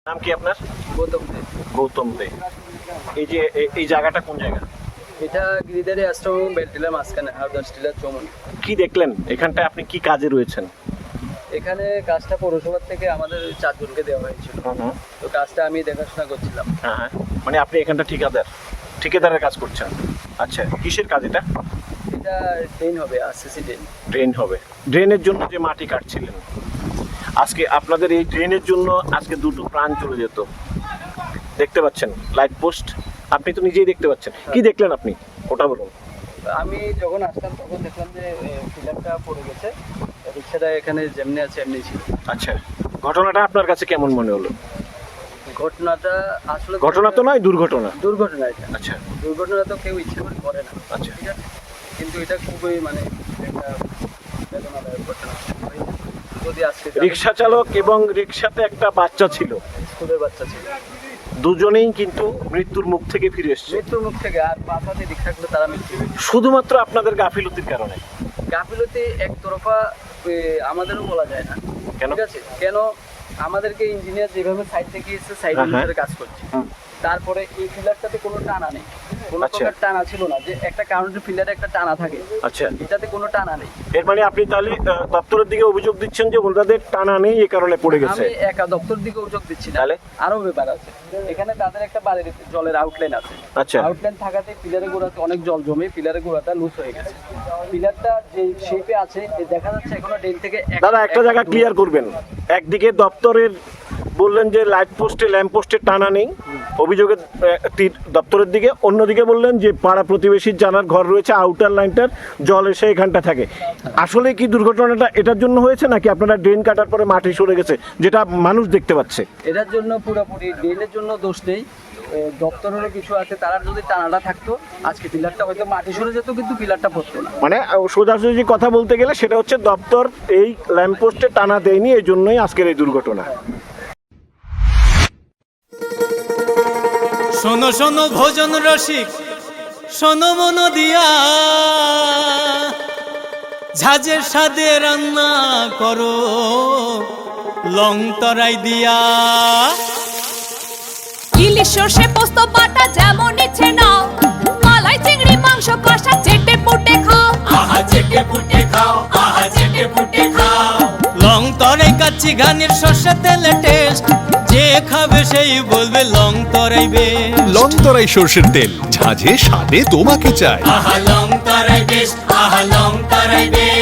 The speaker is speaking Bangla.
নাম কি আপনার? গৌতম দে। গৌতম দে। এই জায়গাটা কোন জায়গা? এটা গিরিধারী আশ্রম বেলটিলা মাঝখানে হাওদাস টিলার চমন। কি দেখলেন এখানটায়? আপনি কি কাজে রয়েছেন? এখানে কাজটা পৌরসভার থেকে আমাদের 4 জনকে দেওয়া হয়েছিল, তো কাজটা আমি দেখাশোনা করছিলাম। হ্যাঁ, মানে আপনি এখানটা ঠিকাদারের কাজ করছেন। আচ্ছা, কিসের কাজ এটা? এটা ড্রেন হবে, আরসিসি ড্রেন। ড্রেন হবে। ড্রেনের জন্য যে মাটি কাটছিলেন, আজকে আপনাদের এই ড্রেনের জন্য আজকে 2টো প্রাণ চলে যেত। দেখতে পাচ্ছেন লাইট পোস্ট, আপনি তো নিজেই দেখতে পাচ্ছেন। কি দেখলেন আপনি, ওটা বলুন। আমি যখন আসলাম তখন দেখলাম যে পিলারটা পড়ে গেছে, রিক্সাটা এখানে যেমনি আছে এমনি ছিল। আচ্ছা, ঘটনাটা আপনার কাছে কেমন মনে হলো? ঘটনাটা আসলে ঘটনা তো নয়, দুর্ঘটনা। দুর্ঘটনা এটা। আচ্ছা, দুর্ঘটনা তো কেউ ইচ্ছে করে করে না। আচ্ছা, ঠিক আছে, কিন্তু এটা খুবই মানে একটা বেদনাদায়ক ঘটনা। যদি আজকে রিক্সা চালক এবং রিক্সাতে একটা বাচ্চা ছিল, স্কুলের বাচ্চা ছিল, দুজনেই কিন্তু মৃত্যুর মুখ থেকে ফিরে এসছে। মৃত্যুর মুখ থেকে, আর বাচ্চাতে রিক্সাগুলো তারা মৃত্যু। শুধুমাত্র আপনাদের গাফিলতির কারণে। গাফিলতি একতরফা আমাদেরও বলা যায় না। কেন? ঠিক আছে, কেন আমাদেরকে ইঞ্জিনিয়ার যেভাবে সাইড থেকে এসে সাইড অনুসারে কাজ করছে, তারপরে এই পিলারটাতে কোনো টানা নেই, কোনো প্রকার টানা ছিল না। যে একটা কারেন্টের পিলারে একটা টানা থাকে, আচ্ছা, এটাতে কোনো টানা নেই। এর মানে আপনি তাহলে দপ্তরের দিকে অভিযোগ দিচ্ছেন যে ওনাদের টানা নেই, এই কারণে পড়ে গেছে। আমি একা দপ্তর দিকে অভিযোগ দিচ্ছি না, তাহলে আরো ব্যাপার আছে। এখানে তাদের একটা বাড়ির জলের আউটলাইন আছে। আচ্ছা, আউটলাইন থাকাতে পিলারের গোড়াতে অনেক জল জমে পিলারের গোড়াটা লুজ হয়ে গেছে। পিলারটা যে শেপে আছে দেখা যাচ্ছে এখনো ড্রেন থেকে দাদা একটা জায়গা ক্লিয়ার করবেন। একদিকে দপ্তরের বললেন যে লাইট পোস্টে ল্যাম্প পোস্টে টানা নেই, অভিযোগের দপ্তরের দিকে। অন্যদিকে বললেন যে পাড়া প্রতিবেশীর জানার ঘর রয়েছে, আউটার লাইনটার জল এসে এখানটা থাকে। আসলে কি দুর্ঘটনাটা এটার জন্য হয়েছে, নাকি আপনারা ড্রেন কাটার পরে মাটি সরে গেছে যেটা মানুষ দেখতে পাচ্ছে? এটার জন্য পুরোপুরি ড্রেনের জন্য দোষ নেই, দপ্তরেরও কিছু আছে। তারা যদি টানাটা থাকতো আজকে পিলারটা হয়তো মাটি সরে যেত, কিন্তু পিলারটা পড়তো না। মানে সোজাসুজি কথা বলতে গেলে সেটা হচ্ছে দপ্তর এই ল্যাম্প পোস্টে টানা দেয়নি, এই জন্যই আজকের এই দুর্ঘটনা। শোনো শোনো ভোজন রসিক, শোনো মন দিয়া, ঝাঁঝের স্বাদে রান্না করো লং তরাই দিয়া। ইলিশ সর্ষে পোস্ত বাটা যেমন ইচ্ছে নাও, মালাই চিংড়ি মাংস কষা চেটে পুটে খাও, আহা চেটে পুটে খাও, আহা চেটে পুটে খাও। লং তরাই কাচ্চি ঘানির সর্ষে তেলে টেস্ট, যে খাবে সেই বলবে লং তরাই বেশ। লং তরাই সর্ষের তেল, ঝাঁঝে স্বাদে তোমাকে চাই। আহা লং তরাই বেশ, আহা লং তরাই বেশ।